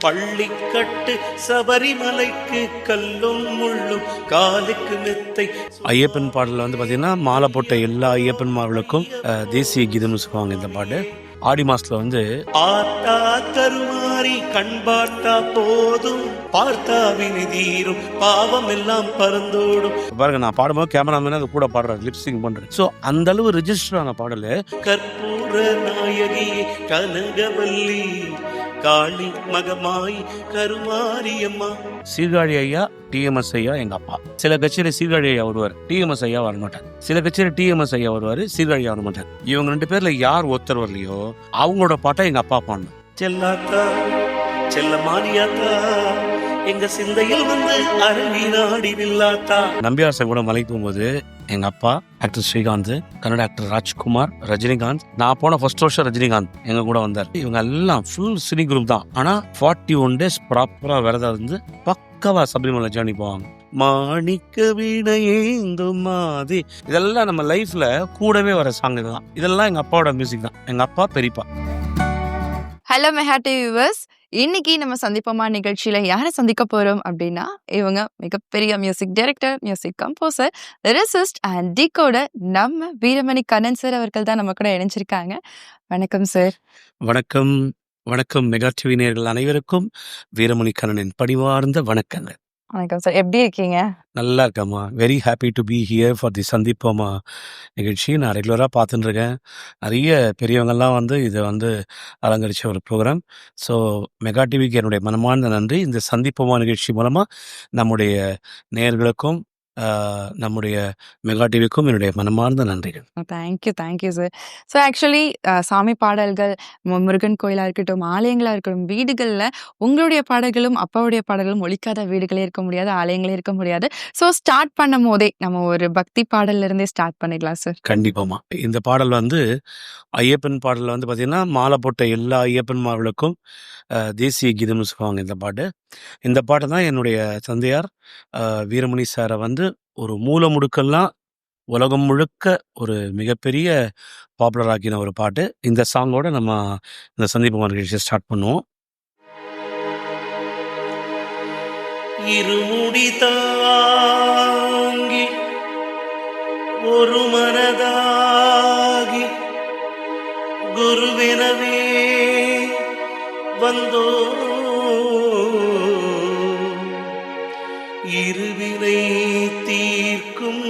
பள்ளிக்கட்டு சபரிமலைக்கு கல்லும் முள்ளும் காலுக்கு மெத்தை. ஐயப்பன் பாடலில் வந்து பார்த்தீங்கன்னா மாலை போட்ட எல்லா ஐயப்பன்மார்களுக்கும் தேசிய கீதம்னு சொல்லுவாங்க. இந்த பாட்டு ஆடி மாசத்துல வந்து ஆத்தா கருமாறி கண் பார்த்தா போதும் பார்த்தா வினிதீரும் பாவம் எல்லாம் பறந்தோடும். பாருங்க, நான் பாடும்போது கேமராமேன் அது கூட பாடுறாரு, லிப்சிங் பண்றேன். ஸோ அந்த அளவு ரெஜிஸ்டர் ஆன பாடலு. கற்பூர நாயகி கனகவல்லி காளி மகமாய் கருமாரியம்மா. சீர்காழி ஐயா, டிஎம்எஸ் ஐயா எங்க அப்பா. சில கட்சியில சீர்காழி ஐயா வருவார், டிஎம்எஸ் ஐயா வர மாட்டார். சில கட்சியில டிஎம்எஸ் ஐயா வருவாரு, சீர்காழி வர மாட்டார். இவங்க 2 பேர்ல யார் ஒருத்தர் வரலையோ அவங்களோட பாட்டை எங்க அப்பா பாடணும். செல்லாத்தா செல்ல மாரியாத்தா எங்க சிந்தையில் வந்து அருவி நாடி வில்லாத்தா. நம்பியாசை கூட மலைக்கு போகும்போது எங்க அப்பா, ஆக்டர் ஸ்ரீகாந்த், கன்னட ஆக்டர் ராஜ்குமார், ரஜினிகாந்த், நான் போன ஃபர்ஸ்ட் வருஷம் ரஜினிகாந்த் எங்க கூட வந்தார். இவங்க எல்லாம் ஃபுல் சினி குரூப் தான். ஆனா 41 days ப்ராப்பரா விரதம் இருந்து பக்கவா சபரிமலை ஜேர்னி போவாங்க. மாணிக்க வீணையேந்தும் மாதிரி இதெல்லாம் நம்ம லைஃப்ல கூடவே வர சாங் இதுதான். இதெல்லாம் எங்க அப்பாவோட மியூசிக் தான். எங்க அப்பா பெரியப்பா. ஹலோ மெகா டிவி வியூவர்ஸ், இன்னைக்கு நம்ம சந்திப்போமா நிகழ்ச்சியில யாரை சந்திக்க போறோம் அப்படின்னா, இவங்க மிகப்பெரிய music director, music composer, lyricist and decoder நம்ம வீரமணி கண்ணன் சார் அவர்கள் தான் நம்ம கூட இணைஞ்சிருக்காங்க. வணக்கம் சார். வணக்கம் வணக்கம் மெகா டிவி நேயர்கள் அனைவருக்கும் வீரமணி கண்ணனின் பணிவார்ந்த வணக்கங்கள். வணக்கம் சார், எப்படி இருக்கீங்க? நல்லா இருக்கம்மா. Very happy to be here for the Sandhippoma நிகழ்ச்சி. நான் ரெகுலராக பார்த்துட்டு இருக்கேன். நிறைய பெரியவங்கள்லாம் வந்து இதை வந்து அலங்கரித்த ஒரு ப்ரோக்ராம். ஸோ மெகா டிவிக்கு என்னுடைய மனமார்ந்த நன்றி. இந்த சந்திப்போமா நிகழ்ச்சி மூலமாக நம்முடைய நேயர்களுக்கும் நம்முடைய மெகா டிவிக்கும் என்னுடைய மனமார்ந்த நன்றிகள். Thank you sir. ஸோ ஆக்சுவலி சாமி பாடல்கள், முருகன் கோயிலாக இருக்கட்டும், ஆலயங்களாக இருக்கட்டும், வீடுகளில் உங்களுடைய பாடல்களும் அப்பாவுடைய பாடல்களும் ஒழிக்காத வீடுகளே இருக்க முடியாது, ஆலயங்களே இருக்க முடியாது. ஸோ ஸ்டார்ட் பண்ணும் போதே நம்ம ஒரு பக்தி பாடல்ல இருந்தே ஸ்டார்ட் பண்ணிடலாம் சார். கண்டிப்பாமா. இந்த பாடல் வந்து ஐயப்பன் பாடலில் வந்து பார்த்தீங்கன்னா மாலை போட்ட எல்லா ஐயப்பன்மார்களுக்கும் தேசிய கீதம்னு சொல்லுவாங்க. இந்த பாட்டு தான் என்னுடைய தந்தையார் வீரமணி சாரை வந்து ஒரு மூல முடுக்கெல்லாம் உலகம் முழுக்க ஒரு மிகப்பெரிய பாப்புலர் ஆக்கின ஒரு பாட்டு. இந்த சாங்கோட நம்ம இந்த சந்தீப நிகழ்ச்சியை ஸ்டார்ட் பண்ணுவோம். இருமுடி தாங்கி ஒரு மனதாகி குருவெனவே வந்தோ இருவினை தீர்க்கும்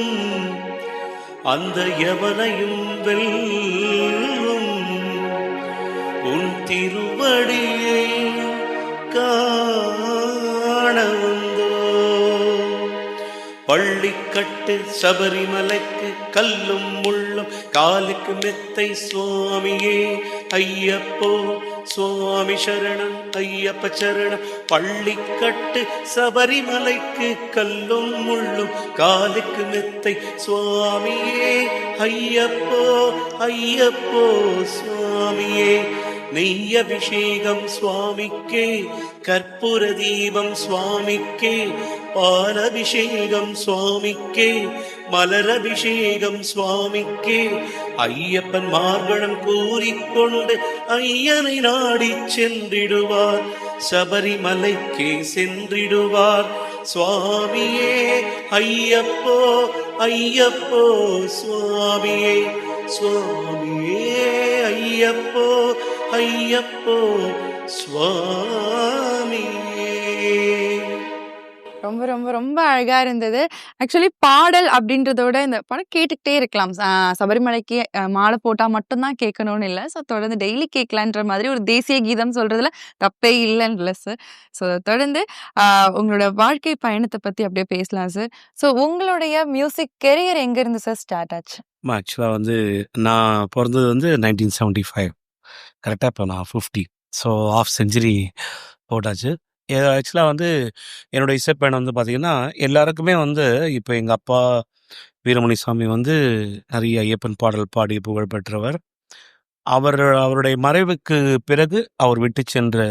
அந்த யவனையும் வெல்லும் உன் திருவடியை காண வந்தோ. பள்ளிக்கட்டு சபரிமலைக்கு கல்லும் முள்ளும் காலுக்கு மெத்தை சுவாமியே ஐயப்போ சுவாமி சரணம் ஐயப்ப சரணம். பள்ளிக்கட்டு சபரிமலைக்கு கல்லும் முள்ளும் காலுக்கு மெத்தை சுவாமியே ஐயப்போ ஐயப்போ சுவாமியே. நெய் அபிஷேகம் சுவாமிக்கே, கற்பூர தீபம் சுவாமிக்கே, பாலபிஷேகம் சுவாமிக்கே, மலரபிஷேகம் சுவாமிக்கே. ஐயப்பன் மார்கழம் கூறிக்கொண்டு ஐயனை நாடி சென்றிடுவார், சபரிமலைக்கே சென்றிடுவார் சுவாமியே ஐயப்போ ஐயப்போ சுவாமியே சுவாமியே ஐயப்போ ஐயப்போ சுவாமியே. ரொம்ப ரொம்ப ரொம்ப அழகா இருந்தது. ஆக்சுவலி பாடல் அப்படின்றதோட இந்த படம் கேட்டுக்கிட்டே இருக்கலாம். சபரிமலைக்கு மாலை போட்டா மட்டும்தான் கேட்கணும்னு இல்லை. ஸோ தொடர்ந்து டெய்லி கேட்கலான்ற மாதிரி ஒரு தேசிய கீதம் சொல்றதுல தப்பே இல்லைன்னு சார். ஸோ தொடர்ந்து உங்களோட வாழ்க்கை பயணத்தை பத்தி அப்படியே பேசலாம் சார். ஸோ உங்களுடைய மியூசிக் கெரியர் எங்க இருந்து சார் ஸ்டார்ட் ஆச்சு? ஆக்சுவலாக வந்து நான் பிறந்தது வந்து 1975. கரெக்டாக இப்போ நான் 50. ஸோ ஹாஃப் செஞ்சுரி போட்டாச்சு. ஆக்சுவலாக வந்து என்னோட இசைப்பயணம் வந்து பார்த்திங்கன்னா எல்லாருக்குமே வந்து இப்போ எங்கள் அப்பா வீரமணி சாமி வந்து நிறைய ஐயப்பன் பாடல் பாடி புகழ் பெற்றவர். அவருடைய மறைவுக்கு பிறகு அவர் விட்டு சென்ற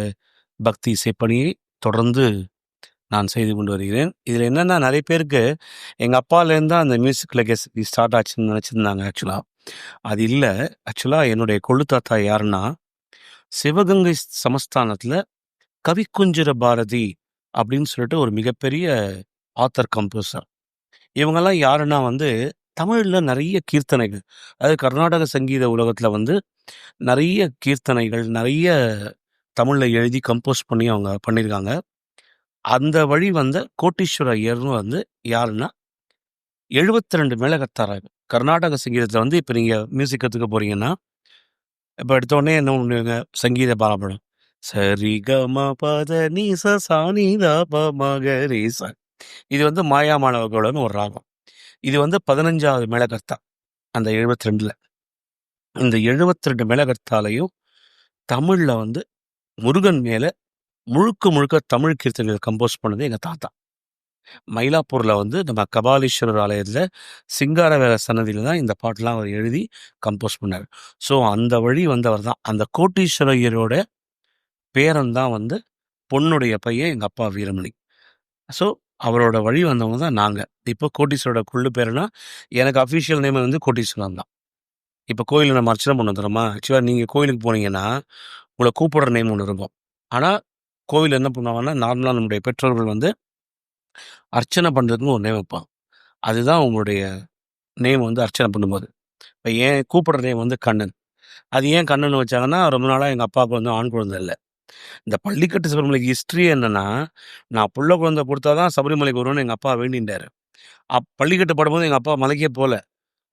பக்தி இசைப்பணியை தொடர்ந்து நான் செய்து கொண்டு வருகிறேன். இதில் என்னென்னா நிறைய பேருக்கு எங்கள் அப்பாலேருந்து தான் அந்த மியூசிக் லெகசி ஸ்டார்ட் ஆச்சுன்னு நினச்சிருந்தாங்க. ஆக்சுவலாக அது இல்லை. ஆக்சுவலாக என்னுடைய கொள்ளு தாத்தா யாருன்னா சிவகங்கை சமஸ்தானத்தில் கவிக்குஞ்சிர பாரதி அப்படின்னு சொல்லிட்டு ஒரு மிகப்பெரிய ஆத்தர் கம்போசர். இவங்கெல்லாம் யாருன்னா வந்து தமிழ்ல நிறைய கீர்த்தனைகள், அதாவது கர்நாடக சங்கீத உலகத்துல வந்து நிறைய கீர்த்தனைகள் நிறைய தமிழ்ல எழுதி கம்போஸ் பண்ணி அவங்க பண்ணியிருக்காங்க. அந்த வழி வந்த கோட்டீஸ்வர ஐயர்னு வந்து யாருன்னா 72 மேளகர்த்தாராக கர்நாடக சங்கீதத்துல வந்து இப்ப நீங்க மியூசிக் கத்துக்க போறீங்கன்னா, இப்ப எடுத்த உடனே என்ன பண்ணுவீங்க? சங்கீத பாரம்பரம். சரி கம பத நீ ச சா நீ த ப ம க ரே ச. இது வந்து மாயாமாளவர்கள்னு ஒரு ராகம். இது வந்து 15வது மேளகர்த்தா அந்த 72ல. இந்த 72 மேளகர்த்தாலையும் தமிழ்ல வந்து முருகன் மேல முழுக்க முழுக்க தமிழ் கீர்த்தனைகள் கம்போஸ் பண்ணது எங்க தாத்தா. மயிலாப்பூர்ல வந்து நம்ம கபாலீஸ்வரர் ஆலயத்துல சிங்காரவேல சன்னதியில தான் இந்த பாட்டெல்லாம் அவர் எழுதி கம்போஸ் பண்ணாரு. ஸோ அந்த வழி வந்தவர் தான். அந்த கோட்டீஸ்வரையரோட பேரன் தான் வந்து பொண்ணுடைய பையன் எங்க அப்பா வீரமணி. ஸோ அவரோட வழி வந்தவங்க தான் நாங்க. இப்போ கோட்டீஸ்வரோட குள்ளு பேருனா எனக்கு அஃபிஷியல் நேம் வந்து கோட்டீஸ்வரன் தான். இப்போ கோயிலில் நம்ம அர்ச்சனை பண்ண தரோமா, ஆக்சுவலாக நீங்கள் கோயிலுக்கு போனீங்கன்னா உங்களை கூப்பிடுற நேம் ஒன்று இருக்கும். ஆனால் கோவில் என்ன பண்ணுவாங்கன்னா நார்மலாக நம்முடைய பெற்றோர்கள் வந்து அர்ச்சனை பண்ணுறதுன்னு ஒரு நேம் வைப்பாங்க. அதுதான் உங்களுடைய நேம் வந்து அர்ச்சனை பண்ணும்போது. இப்போ ஏன் கூப்பிடுற நேம் வந்து கண்ணன். அது ஏன் கண்ணன் வச்சாங்கன்னா ரொம்ப நாளாக எங்கள் அப்பாவுக்கு வந்து ஆண் குழந்தை இல்லை. இந்த பள்ளிக்கட்டு சபரிமலைக்கு ஹிஸ்ட்ரி என்னன்னா, நான் புள்ள குழந்தை கொடுத்தா தான் சபரிமலைக்கு வருவேன்னு எங்கள் அப்பா வேண்டிட்டாரு. பள்ளிக்கட்டு படும்போது எங்கள் அப்பா மலைக்கே போகல.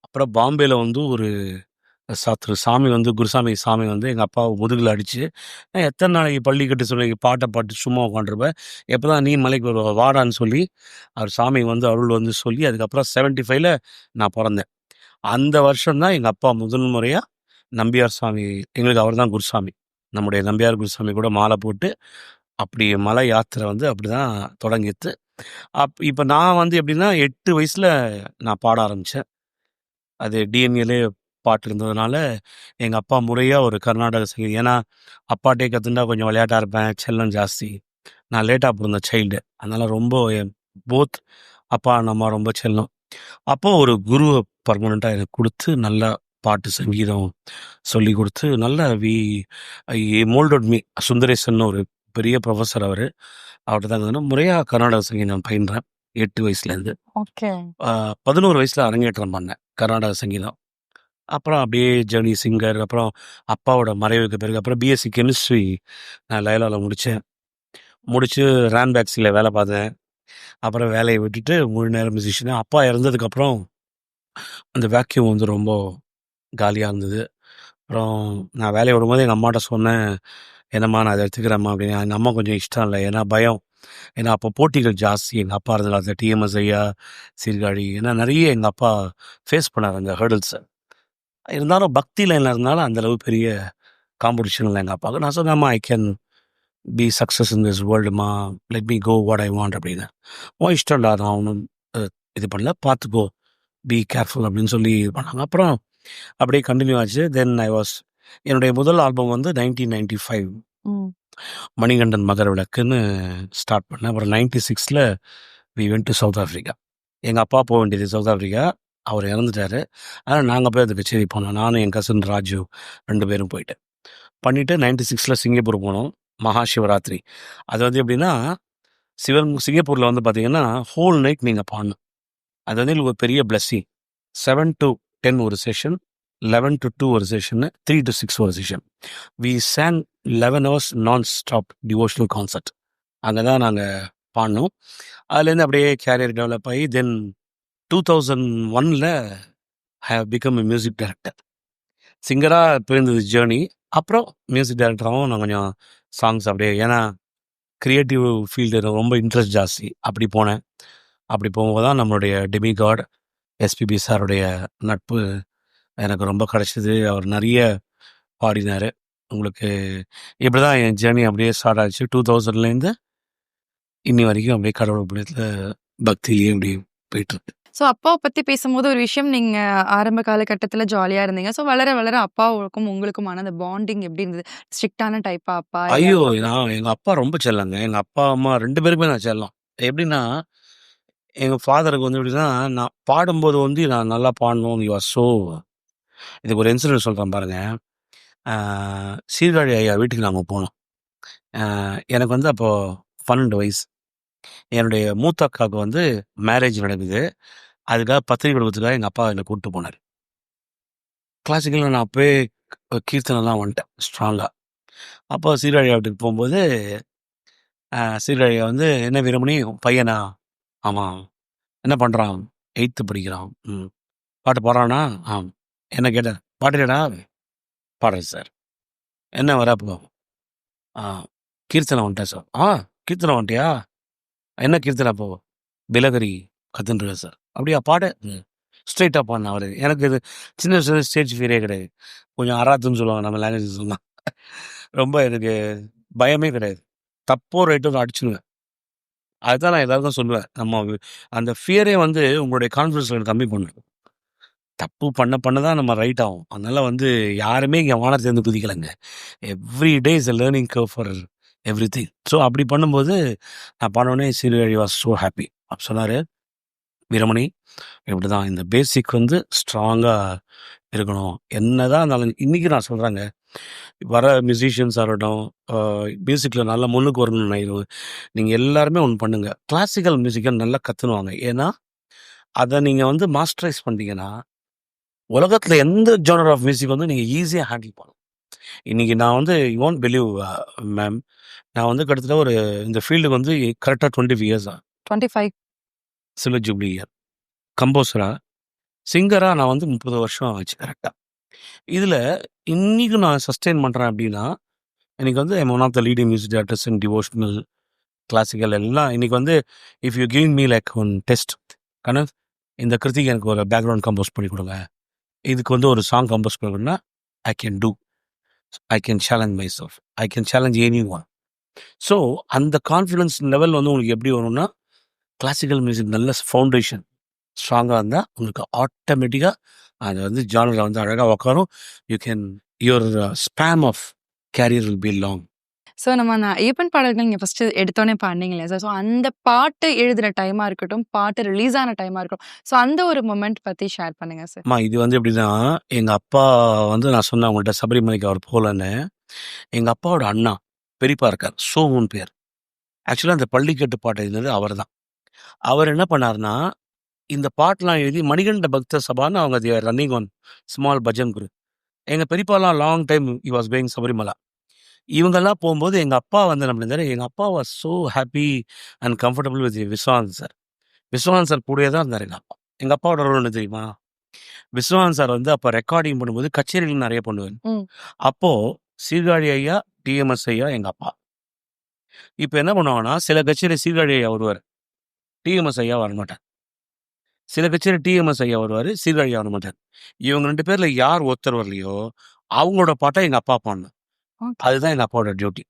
அப்புறம் பாம்பேல வந்து ஒரு திரு சாமி வந்து குருசாமி சாமி வந்து எங்கள் அப்பாவை முதுகில் அடிச்சு, நான் எத்தனை நாளைக்கு பள்ளிக்கட்டு சொல்லி பாட்டை பாட்டு சும்மா உட்காந்துருப்பேன், எப்போ தான் நீ மலைக்கு வருவ வாடான்னு சொல்லி அவர் சாமி வந்து அருள் வந்து சொல்லி அதுக்கப்புறம் 75ல நான் பிறந்தேன். அந்த வருஷம் தான் எங்கள் அப்பா முதல் முறையாக நம்பியார் சாமி, எங்களுக்கு அவர் தான் குருசாமி, நம்முடைய நம்பியார் குருசாமி கூட மாலை போட்டு அப்படி மலை யாத்திரை வந்து அப்படி தான் தொடங்கிட்டு. இப்போ நான் வந்து எப்படின்னா 8 வயசில் நான் பாட ஆரம்பித்தேன். அது டிஎன்ஏலே பாட்டு இருந்ததுனால எங்கள் அப்பா முறையாக ஒரு கர்நாடக சங்கீதம், ஏன்னா அப்பாட்டே கற்றுண்டா கொஞ்சம் விளையாட்டாக இருப்பேன், செல்லம் ஜாஸ்தி, நான் லேட்டாக பிறந்த சைல்டு, அதனால் ரொம்ப போத் அப்பா அம்மா ரொம்ப செல்லம். அப்போ ஒரு குருவை பர்மனெண்ட்டாக எனக்கு கொடுத்து நல்லா பாட்டு சங்கீதம் சொல்லி கொடுத்து நல்லா மோல்டட் மீ. சுந்தரேசன் ஒரு பெரிய ப்ரொஃபஸர் அவர், அவர்கிட்ட தான் முறையாக கர்நாடக சங்கீதம் பயின்றேன் 8 வயசுலேருந்து. ஓகே. 11 வயசில் அரங்கேற்றம் பண்ணேன் கர்நாடக சங்கீதம். அப்புறம் அப்படியே ஜேர்னி சிங்கர். அப்புறம் அப்பாவோட மறைவுக்கு பிறகு அப்புறம் பிஎஸ்சி கெமிஸ்ட்ரி நான் லயோலாவில் முடித்து ரேன்பேக்ஸில் வேலை பார்த்தேன். அப்புறம் வேலையை விட்டுட்டு முழு நேரம் மியூசிஷியனாக அப்பா இறந்ததுக்கப்புறம் அந்த வேக்யூம் வந்து ரொம்ப காலியாக இருந்தது. அப்புறம் நான் வேலையை விடும்போது எங்கள் அம்மாட்ட சொன்னேன், என்னம்மா நான் அதை எடுத்துக்கிறேம்மா அப்படின்னு. எங்கள் அம்மா கொஞ்சம் இஷ்டம் இல்லை, ஏன்னா பயம், ஏன்னா அப்போ போட்டிகள் ஜாஸ்தி. எங்கள் அப்பா இருந்த காலத்தில் டிஎம்எஸ் ஐயா, சீர்காழி, ஏன்னா நிறைய எங்கள் அப்பா ஃபேஸ் பண்ணார் அந்த ஹேர்டில்ஸை. இருந்தாலும் பக்தி லைனில் இருந்தாலும் அந்தளவு பெரிய காம்படிஷன் இல்லை எங்கள் அப்பாவுக்கு. நான் சொன்னேம்மா, I can be success in this வேர்ல்டுமா, let me go what I want அப்படின்னு. இஷ்டம்டா, நான் ஒன்றும் இது பண்ணல, பார்த்துக்கோ, பி கேர்ஃபுல் அப்படின்னு சொல்லி இது பண்ணாங்க. அப்புறம் அப்படியே கண்டினியூ ஆச்சு. தென் என்னுடைய முதல் ஆல்பம் வந்து 1995 மணிகண்டன் மகர விளக்குன்னு ஸ்டார்ட் பண்ணேன். அப்புறம் 96ல் we went to South Africa. எங்கள் அப்பா போக வேண்டியது சவுத் ஆஃப்ரிக்கா, அவர் இறந்துட்டார். அதனால் நாங்கள் போய் அந்த கச்சேரி போனோம். நானும் என் கசின் ராஜு 2 பேரும் பண்ணிவிட்டு 96ல் சிங்கப்பூர் போனோம். மகா சிவராத்திரி அது வந்து எப்படின்னா, சிங்கப்பூரில் வந்து பார்த்தீங்கன்னா ஹோல் நைட் நீங்கள் பாடணும். அது வந்து எங்களுக்கு ஒரு பெரிய பிளஸ்ஸிங். 7 to 10 ஒரு செஷன், 11 to 2 ஒரு செஷன், 3 to 6 ஒரு செஷன். We sang 11 hours non stop devotional concert. அங்கே தான் நாங்கள் பாடினோம். அதுலேருந்து அப்படியே கேரியர் டெவலப் ஆகி தென் 2001ல் have become a music director. சிங்கராக போயிருந்தது ஜேர்னி. அப்புறம் மியூசிக் டைரக்டராகவும் நான் கொஞ்சம் சாங்ஸ் அப்படியே, ஏன்னா க்ரியேட்டிவ் ஃபீல்டு ரொம்ப இன்ட்ரெஸ்ட் ஜாஸ்தி, அப்படி போனேன். அப்படி போகும்போது தான் நம்மளுடைய டெமிகாட் எஸ்பிபி சாருடைய நட்பு எனக்கு ரொம்ப கிடச்சிது. அவர் நிறைய பாடினார். உங்களுக்கு இப்படி தான் என் ஜேர்னி அப்படியே ஸ்டார்ட் ஆச்சு. 2000லேருந்து இன்னி வரைக்கும் அப்படியே கடவுள் புண்ணியத்தில் பக்தியிலேயே அப்படி போயிட்டுருக்கு. ஸோ அப்பாவை பற்றி பேசும்போது ஒரு விஷயம், நீங்கள் ஆரம்ப காலகட்டத்தில் ஜாலியாக இருந்தீங்க. ஸோ வளர வளர அப்பாவுக்கும் உங்களுக்குமான அந்த பாண்டிங் எப்படி இருந்தது? ஸ்ட்ரிக்டான டைப்பா அப்பா? ஐயோ, நான் எங்கள் அப்பா ரொம்ப செல்லங்க. எங்கள் அப்பா அம்மா 2 பேருக்குமே நான் செல்லம். எப்படின்னா, எங்கள் ஃபாதருக்கு வந்து எப்படின்னா, நான் பாடும்போது வந்து நான் நல்லா பாடணும். இதுக்கு ஒரு இன்சிடென்ட் சொல்கிறேன் பாருங்கள். சீர்காழி ஐயா வீட்டுக்கு நாங்கள் போனோம். எனக்கு வந்து அப்போது 12 வயசு. என்னுடைய மூத்த அக்காவுக்கு வந்து மேரேஜ் நடக்குது. அதுக்காக பத்திரிக்கை கொடுக்கறதுக்காக எங்கள் அப்பா என்னை கூப்பிட்டு போனார். கிளாசிக்கலில் நான் அப்போயே கீர்த்தனைலாம் வந்துட்டேன் ஸ்ட்ராங்காக. அப்போ சீர்காழி வீட்டுக்கு போகும்போது சீர்காழியை வந்து, என்ன வீரமணி உன் பையனா? ஆமாம். என்ன பண்ணுறான்? 8th படிக்கிறான். ம். பாட்டு பாடுறானா? ஆம். என்ன கேட்டேன்? பாடுறியாடா? பாடுறேன் சார். என்ன வர அப்போ? ஆ கீர்த்தனை வந்துட்டேன் சார். கீர்த்தனை வந்துட்டியா? என்ன கீர்த்தனை அப்போ? பிலகரி கற்றுன்ருக்கேன் சார். அப்படியா பாடு. ஸ்ட்ரெயிட்டாக பாடினேன் அவர். எனக்கு இது சின்ன வயசுல ஸ்டேஜ் ஃபியரே கிடையாது. கொஞ்சம் அராத்துன்னு சொல்லுவாங்க நம்ம லாங்குவேஜ் சொன்னால். ரொம்ப எனக்கு பயமே கிடையாது. தப்போ ரைட்டோ நான் அடிச்சுடுவேன். அதுதான் நான் எல்லாருக்கும் சொல்லுவேன். அந்த ஃபியரே வந்து உங்களுடைய கான்ஃபிடன்ஸ் லெவல் கம்மி பண்ணும். தப்பு பண்ண தான் நம்ம ரைட் ஆகும். அதனால வந்து யாருமே இங்கே வானத்துலேருந்து குதிக்கலைங்க. Every day is a learning curve for everything. So அப்படி பண்ணும்போது நான் பண்ணோடனே சீர்காழி வாஸ் ஸோ ஹாப்பி. அப்போ சொன்னார், வீரமணி இப்படி தான் இந்த பேசிக் வந்து ஸ்ட்ராங்காக இருக்கணும். என்னதான் இருந்தாலும் இன்றைக்கி நான் சொல்கிறேங்க, வர மியூசிஷியன்ஸாக இருக்கட்டும், மியூசிக்கில் நல்லா முன்னுக்கு வரணும்னு நீங்கள் எல்லாருமே ஒன்று பண்ணுங்கள். கிளாசிக்கல் மியூசிக்கை நல்லா கற்றுனுவாங்க. ஏன்னா அதை நீங்கள் வந்து மாஸ்டரைஸ் பண்ணிட்டீங்கன்னா உலகத்தில் எந்த ஜானர் ஆஃப் மியூசிக் வந்து நீங்கள் ஈஸியாக ஹேண்டில் பண்ணலாம். இன்றைக்கி நான் வந்து யூ ஒன்ட் பிலீவ் மேம், நான் வந்து கிட்டத்தட்ட ஒரு இந்த ஃபீல்டுக்கு வந்து கரெக்டாக 25 இயர்ஸ் 25. Silver jubilee year. கம்போசராக, சிங்கராக நான் வந்து 30 வருஷம் ஆச்சு கரெக்டாக. இதில் இன்றைக்கி நான் சஸ்டெயின் பண்ணுறேன் அப்படின்னா, எனக்கு வந்து I'm one of the leading music directors in devotional, classical எல்லாம். இன்றைக்கி வந்து if you give me like one test, கனல் இந்த கிருத்திக்கு எனக்கு ஒரு பேக்ரவுண்ட் கம்போஸ் பண்ணி கொடுங்க, இதுக்கு வந்து ஒரு சாங் கம்போஸ் பண்ணணும்னா I can do. I can challenge my self. I can challenge any one. So அந்த கான்ஃபிடன்ஸ் லெவல் வந்து உங்களுக்கு எப்படி வரும்னா, கிளாசிக்கல் மியூசிக் நல்ல ஃபவுண்டேஷன் ஸ்ட்ராங்காக இருந்தால் உங்களுக்கு ஆட்டோமேட்டிக்காக அது வந்து ஜானரில் வந்து அழகாக உட்காரும். You can your span of career will be long. So நம்ம அந்த ஐயப்பன் பாடல்கள் நீங்கள் ஃபஸ்ட்டு எடுத்தோன்னே பாடினீங்களே சார், ஸோ அந்த பாட்டு எழுதுகிற டைமாக இருக்கட்டும், பாட்டு ரிலீஸ் ஆன டைமாக இருக்கட்டும், ஸோ அந்த ஒரு மொமெண்ட் பற்றி ஷேர் பண்ணுங்கள் சார். இது வந்து எப்படின்னா, எங்கள் அப்பா வந்து நான் சொன்னேன் அவங்கள்ட்ட சபரிமலைக்கு அவர் போகலன்னு. எங்கள் அப்பாவோட அண்ணா பெரியப்பா இருக்கார், சோமுன்னு பேர். ஆக்சுவலாக அந்த பள்ளிக்கட்டு பாட்டு எழுதினது அவர் தான். அவர் என்ன பண்ணார்னா, இந்த பாட்டெலாம் எழுதி மணிகண்ட பக்த சபான்னு அவங்க running one small bhajan guru. எங்கள் பெரியப்பாலாம் long time he was going Sabarimala. இவங்கெல்லாம் போகும்போது எங்கள் அப்பா வந்து என்ன பண்ணியிருந்தாரு, எங்கள் அப்பா was so happy and comfortable with Viswanathan sir. Viswanathan sir கூடயே தான் இருந்தார் எங்கள் அப்பா. எங்கள் அப்பாவோட ரோல் என்ன தெரியுமா? விஸ்வநாதன் சார் வந்து அப்போ ரெக்கார்டிங் பண்ணும்போது கச்சேரிகள் நிறைய பண்ணுவார். அப்போது சீர்காழி ஐயா, டிஎம்எஸ் ஐயா எங்கள் அப்பா. இப்போ என்ன பண்ணுவாங்கன்னா, சில கச்சேரி சீர்காழி ஐயா வருவார், டிஎம்எஸ் ஐயா வரமாட்டார். சில கச்சேரி டிஎம்எஸ் ஐயா வருவார், சீர்காழி ஐயா வரமாட்டார். இவங்க 2 பேரில் யார் ஒருத்தர் வரலையோ அவங்களோட பாட்டை எங்கள் அப்பா பாடணும். அதுதான் எங்கள் அப்பாவோட டியூட்டி.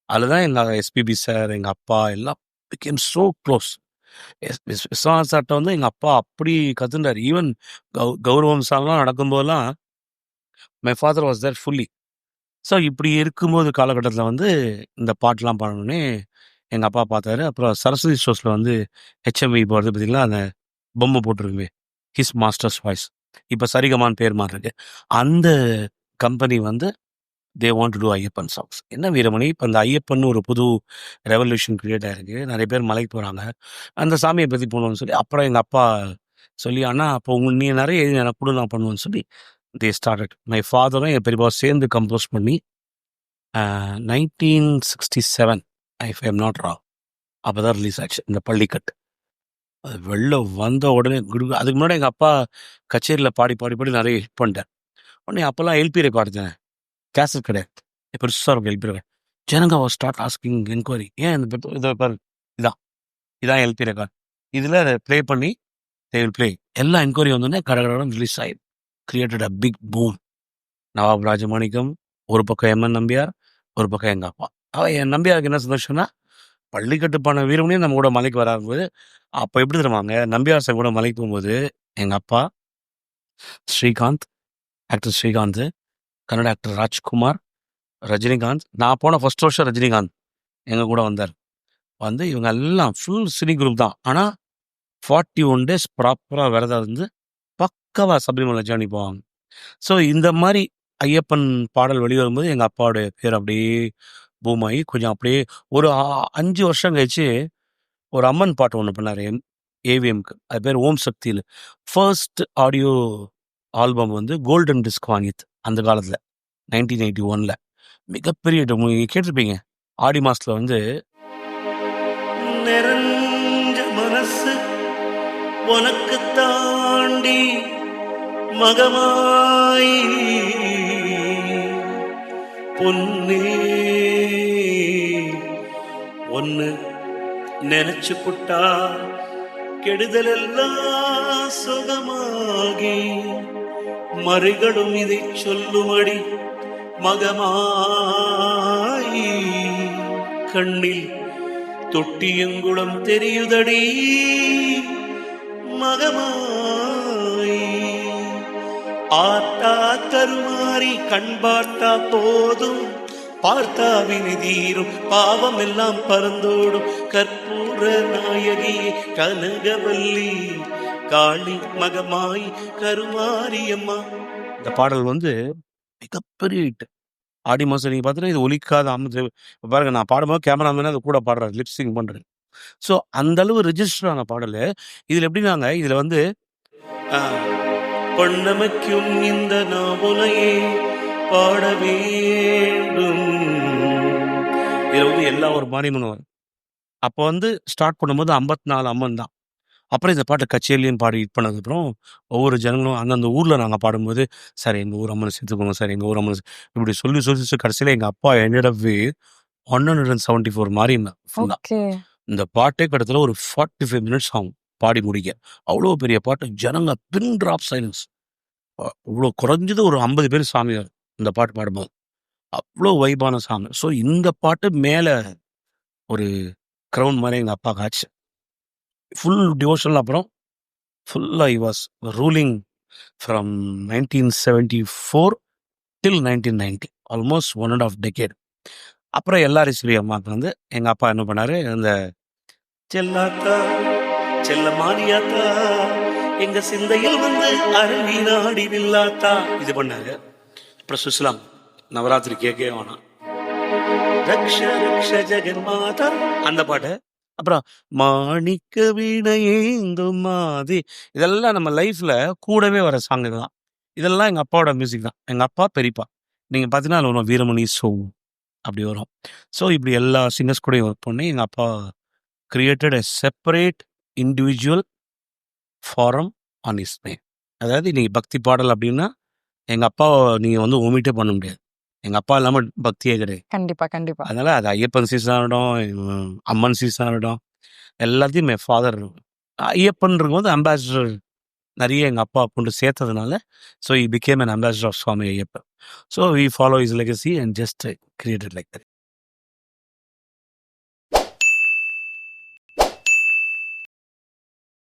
அதில் தான் எங்கள் எஸ்பிபி சார், எங்கள் அப்பா எல்லாம் பிகேம் ஸோ க்ளோஸ். விஸ்வநாத் சார்ட்ட வந்து எங்கள் அப்பா அப்படி கற்றுண்டார். ஈவன் கௌரவம் சாங்லாம் நடக்கும்போதெல்லாம் my father was there fully. So இப்படி இருக்கும்போது காலகட்டத்தில் வந்து இந்த பாட்டெலாம் பாடணுன்னே எங்கள் அப்பா பார்த்தாரு. அப்புறம் சரஸ்வதி ஸ்டோர்ஸில் வந்து ஹெச்எம்வி இப்போ வருது பார்த்தீங்களா, அந்த பொம்மை போட்டிருக்குமே, ஹிஸ் மாஸ்டர்ஸ் வாய்ஸ், இப்போ சரிகமான்னு பேர் மாறிருக்கு. அந்த கம்பெனி வந்து they want to do Ayyappan songs. என்ன வீரமணி, இப்போ அந்த ஐயப்பன் ஒரு புது ரெவல்யூஷன் கிரியேட் ஆகிருக்கு, நிறைய பேர் மலைக்கு போகிறாங்க, அந்த சாமியை பற்றி போகணும்னு சொல்லி. அப்புறம் எங்கள் அப்பா சொல்லி, அண்ணா அப்போ நீ நிறைய எழுதி எனக்கு கூட நான் பண்ணுவேன்னு சொல்லி தே ஸ்டார்டட். மை ஃபாதரும் என் பெரியப்பா சேர்ந்து கம்போஸ் பண்ணி 1967 if I am not wrong அப்போ தான் ரிலீஸ் ஆச்சு இந்த பள்ளிக்கட்டு. அது வெளில வந்த உடனே அதுக்கு முன்னாடி எங்கள் அப்பா கச்சேரியில் பாடி பாடி பாடி நிறைய ஹிட் பண்ணிட்டார். உடனே அப்போல்லாம் எல்பி ரெக்கார்டு தானே, கேசட் கிடையாது, பெருசாக இருக்கும் எல்பி ரெக்கார்டு. ஜனங்க வாஸ் ஸ்டார்ட் ஆஸ்கிங் என்கொயரி, ஏன் இந்த இதை பாரு, இதான் எல்பி ரெக்கார்டு, இதில் அதை ப்ளே பண்ணி தே வில் ப்ளே. எல்லா என்கொயரி வந்தோடனே கடகடம் ரிலீஸ் ஆகி கிரியேட்டட் அ பிக் பூம். நவாப் ராஜமாணிக்கம் ஒரு பக்கம், எம்என் நம்பியார் ஒரு பக்கம், எங்கள் அப்பா. என் நம்பியாருக்கு என்ன சந்தோஷம்னா, பள்ளிக்கட்டு பாடின வீரமணியும் நம்ம கூட மலைக்கு வராங்கும்போது, அப்போ எப்படி தருவாங்க, நம்பியார் சார் கூட மலைக்கு போகும்போது எங்கள் அப்பா, ஸ்ரீகாந்த், ஆக்டர் ஸ்ரீகாந்த், கன்னட ஆக்டர் ராஜ்குமார், ரஜினிகாந்த். நான் போன ஃபர்ஸ்ட் வருஷம் ரஜினிகாந்த் எங்கள் கூட வந்தார். வந்து இவங்க எல்லாம் ஃபுல் சினி குரூப் தான். ஆனால் 41 days ப்ராப்பராக விரதம் இருந்து பக்காவாக சபரிமலை ஜேர்னி போவாங்க. ஸோ இந்த மாதிரி ஐயப்பன் பாடல் வெளிவரும்போது எங்கள் அப்பாவுடைய பேர் அப்படியே பூம் ஆகி கொஞ்சம் அப்படியே ஒரு 5 வருஷம் கழிச்சு ஒரு அம்மன் பாட்டு ஒன்று பண்ணார் ஏவிஎம்க்கு. அது பேர் ஓம் சக்தியில். ஃபர்ஸ்ட் ஆடியோ ஆல்பம் வந்து கோல்டன் டிஸ்க் வாங்கிது அந்த காலத்தில் 1981. மிகப்பெரிய நீங்கள் கேட்டிருப்பீங்க. ஆடி மாசத்துல வந்து நிறைஞ்ச மனசு உனக்கு தாண்டி மகமாய் பொன்னே ஒன்னு நினைச்சு புட்டா கெடுதல் எல்லாம் சுகமாகி மறைகளும் இதை சொல்லுமடி மகமாய் கண்ணில் தொட்டியங்குளம் தெரியுதடி மகமாய் ஆத்தா கருமாறி கண் பார்த்தா போதும் பார்த்தா வினிதீரும் பாவம் எல்லாம் பறந்தோடும் கற்பூர நாயகி கனகவல்லி காளி மகமாய் கருமாரியம்மா. இந்த பாடல் வந்து மிகப்பெரிய ஹிட். ஆடி மாதம் நீங்கள் பார்த்தீங்கன்னா இது ஒலிக்காத பாருங்க, நான் பாடும்போது கேமராமேனே அது கூட பாடுறாரு, லிப்சிங் பண்ணுறேன். ஸோ அந்த அளவு ரெஜிஸ்டர் ஆன பாடல். இதில் எப்படின்னாங்க, இதில் வந்து பொன்னமைக்கும் இந்த நாமுனையே பாட வேண்டும். இதில் வந்து எல்லா ஒரு மாரியம்மனும் வரும். அப்போ வந்து ஸ்டார்ட் பண்ணும்போது 54 அம்மன் தான். அப்புறம் இந்த பாட்டு கச்சேரிலையும் பாடி ஹிட் பண்ணதுக்கப்புறம் ஒவ்வொரு ஜனங்களும் அந்தந்த ஊரில் நாங்கள் பாடும்போது, சார் எங்கள் ஊர் அம்மனை சேர்த்துக்கோங்க சார், எங்கள் ஊர் அம்மனை இப்படி சொல்லி கடைசியில் எங்கள் அப்பா என்னிடவே 174 மாரியம்மன் ஃபுல்லாக. ஓகே. இந்த பாட்டே கிட்டத்தட்ட ஒரு 45 மினிட்ஸ் ஆகும் பாடி முடிக்க. அவ்வளோ பெரிய பாட்டு. ஜனங்க பின் ட்ராப் சைலன்ஸ். இவ்வளோ குறைஞ்சது ஒரு 50 பேர் சாமியார் இந்த பாட்டு பாடும்போது. அவ்வளோ வைபான சாமி. ஸோ இந்த பாட்டு மேலே ஒரு க்ரௌன் மாதிரி எங்கள் அப்பா காய்ச்சி ஃபுல் டிவோஷனல். அப்புறம் ஃபுல்லாக I was ruling from 1974 till 1990, almost 1.5 decade. அப்புறம் எல்லாரும் ஸ்ரீ அம்மாவுக்கு வந்து எங்கள் அப்பா என்ன பண்ணார், அந்த செல்லாத்தா செல்ல மாரியாத்தா எங்க சிந்தையில் வந்து அருவி நாடி வில்லாத்தா இது பண்ணாரு. அப்புறம் சுஸ்லாம் நவராத்திரி கேட்கவே வேணாம், ரக்ஷ ரக்ஷ ஜெகன்மாதா அந்த பாட்டு. அப்புறம் மாணிக்க வீணையேந்தும் மாதி, இதெல்லாம் நம்ம லைஃப்பில் கூடவே வர சாங் இதெல்லாம். இதெல்லாம் எங்கள் அப்பாவோட மியூசிக் தான். எங்கள் அப்பா பெரியப்பா நீங்கள் பார்த்தீங்கன்னா அதில் வரும் வீரமணி ஷோ அப்படி வரும். ஸோ இப்படி எல்லா சிங்கர்ஸ் கூடயும் ஒர்க் பண்ணி எங்கள் அப்பா created a separate individual forum on his name. அதாவது நீங்கள் பக்தி பாடல் அப்படின்னா எங்கள் அப்பாவை நீங்கள் வந்து ஒமிட்டே பண்ண முடியாது. எங்கள் அப்பா இல்லாமல் பக்தியே கிடையாது. கண்டிப்பா கண்டிப்பா. அதனால் அது ஐயப்பன் சீசன் ஆகட்டும், அம்மன் சீசன் ஆகட்டும், எல்லாத்தையும் என் ஃபாதர் ஐயப்பன் இருக்கும்போது அம்பாசிடர் நிறைய எங்கள் அப்பா கொண்டு சேர்த்ததுனால, so he became an ambassador of Swami Ayyappan. So we follow his legacy and just created like that.